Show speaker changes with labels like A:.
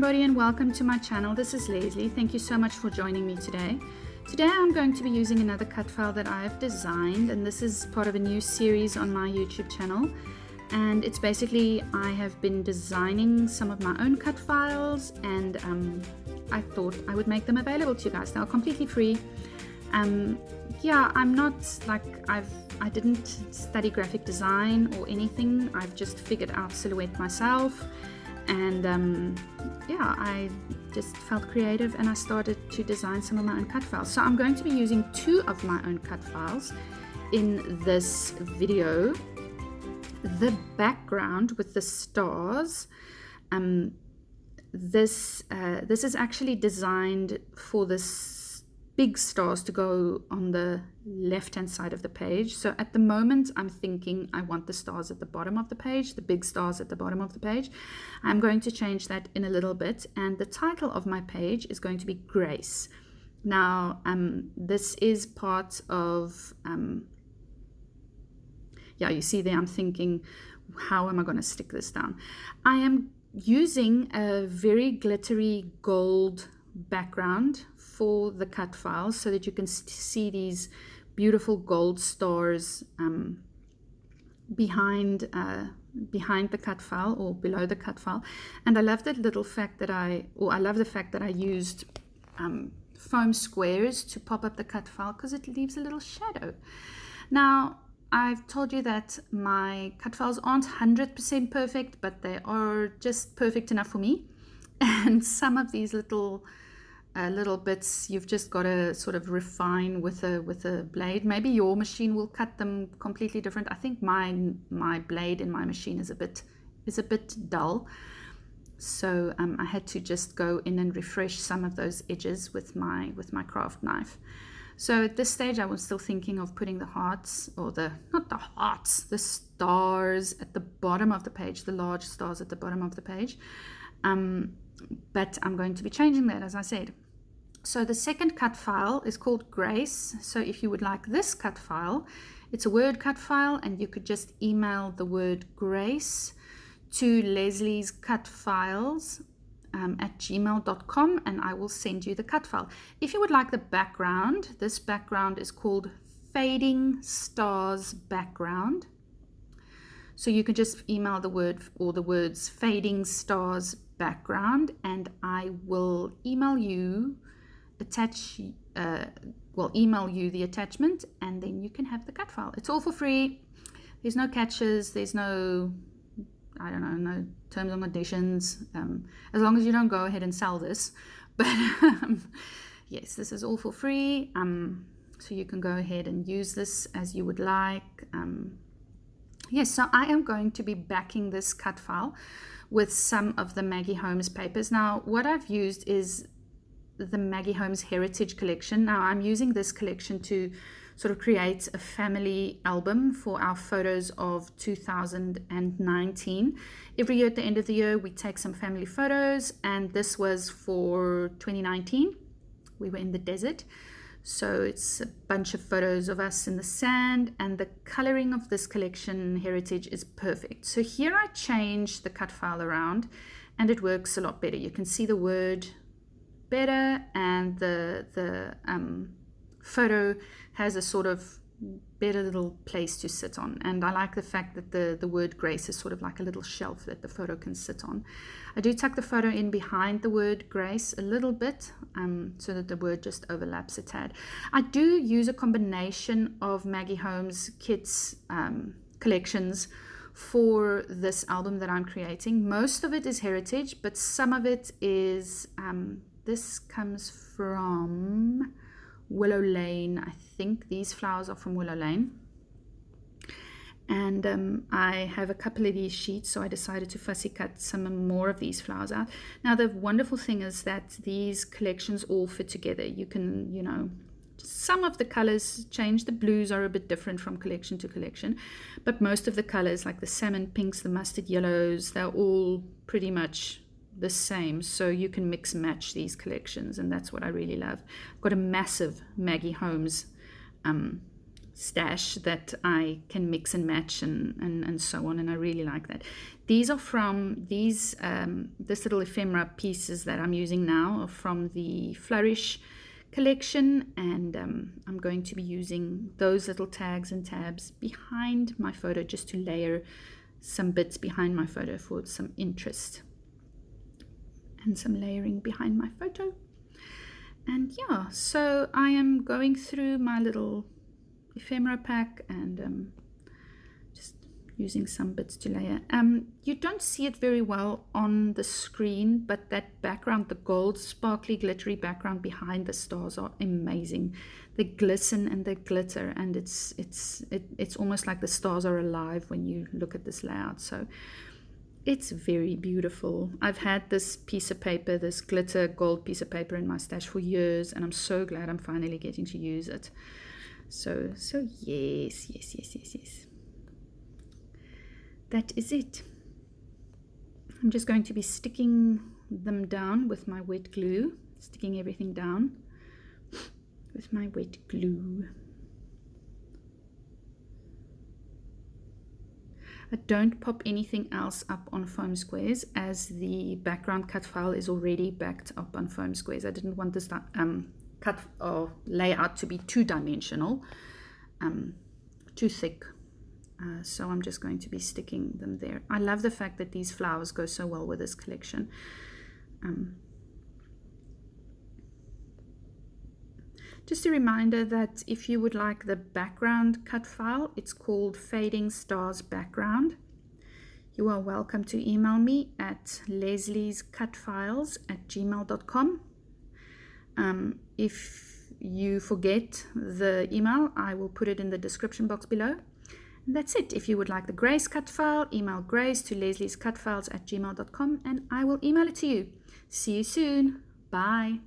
A: everybody and welcome to my channel. This is Leslie. Thank you so much for joining me today. Today I'm going to be using another cut file that I've designed, and this is part of a new series on my YouTube channel. And it's basically, I have been designing some of my own cut files, and I thought I would make them available to you guys. They're completely free. Yeah, I'm not like, I didn't study graphic design or anything. I've just figured out silhouette myself, and yeah, I just felt creative and I started to design some of my own cut files. So I'm going to be using two of my own cut files in this video. The background with the stars, this is actually designed for this big stars to go on the left hand side of the page. So at the moment I'm thinking I want the stars at the bottom of the page, the big stars at the bottom of the page. I'm going to change that in a little bit, and the title of my page is going to be Grace. Now this is part of yeah, you see there I'm thinking, how am I going to stick this down? I am using a very glittery gold background for the cut files so that you can see these beautiful gold stars behind the cut file or below the cut file. And I love the little fact that I love the fact that I used foam squares to pop up the cut file, because it leaves a little shadow. Now I've told you that my cut files aren't 100% perfect, but they are just perfect enough for me. And some of these little bits you've just got to sort of refine with a blade. Maybe your machine will cut them completely different. I think my blade in my machine is a bit dull, so I had to just go in and refresh some of those edges with my craft knife. So at this stage I was still thinking of putting the hearts, or the stars at the bottom of the page, the large stars at the bottom of the page. But I'm going to be changing that, as I said. So the second cut file is called Grace. So if you would like this cut file, it's a Word cut file, and you could just email the word Grace to Leslie's Cut Files at gmail.com, and I will send you the cut file. If you would like the background, this background is called Fading Stars Background. So you can just email the word or the words Fading Stars Background, and I will email you email you the attachment, and then you can have the cut file. It's all for free. There's no catches, there's no, I don't know, no terms and conditions, as long as you don't go ahead and sell this. But yes, this is all for free, so you can go ahead and use this as you would like. Yes, so I am going to be backing this cut file with some of the Maggie Holmes papers. Now, what I've used is the Maggie Holmes Heritage Collection. Now, I'm using this collection to sort of create a family album for our photos of 2019. Every year at the end of the year, we take some family photos, and this was for 2019. We were in the desert. So it's a bunch of photos of us in the sand, and the coloring of this collection Heritage is perfect. So here I changed the cut file around, and it works a lot better. You can see the word better, and the photo has a sort of better little place to sit on. And I like the fact that the word Grace is sort of like a little shelf that the photo can sit on. I do tuck the photo in behind the word Grace a little bit, so that the word just overlaps a tad. I do use a combination of Maggie Holmes kits collections for this album that I'm creating. Most of it is Heritage, but some of it is, this comes from Willow Lane. I think these flowers are from Willow Lane, and I have a couple of these sheets, so I decided to fussy cut some more of these flowers out. Now the wonderful thing is that these collections all fit together. You can, you know, some of the colors change. The blues are a bit different from collection to collection, but most of the colors, like the salmon pinks, the mustard yellows, they're all pretty much the same, so you can mix and match these collections, and that's what I really love. I've got a massive Maggie Holmes stash that I can mix and match and so on, and I really like that. These are from these this little ephemera pieces that I'm using now are from the Flourish collection, and I'm going to be using those little tags and tabs behind my photo just to layer some bits behind my photo for some interest and some layering behind my photo. And yeah, so I am going through my little ephemera pack and just using some bits to layer. You don't see it very well on the screen, but that background, the gold sparkly glittery background behind the stars are amazing. They glisten and they glitter, and it's almost like the stars are alive when you look at this layout. So it's very beautiful. I've had this piece of paper, this glitter gold piece of paper in my stash for years, and I'm so glad I'm finally getting to use it. So yes. That is it. I'm just going to be sticking them down with my wet glue, sticking everything down with my wet glue. I don't pop anything else up on foam squares, as the background cut file is already backed up on foam squares. I didn't want this cut or layout to be two-dimensional, too thick. So I'm just going to be sticking them there. I love the fact that these flowers go so well with this collection. Just a reminder that if you would like the background cut file, it's called Fading Stars Background. You are welcome to email me at lesliescutfiles@gmail.com. If you forget the email, I will put it in the description box below. And that's it. If you would like the Grace cut file, email Grace to lesliescutfiles@gmail.com and I will email it to you. See you soon. Bye.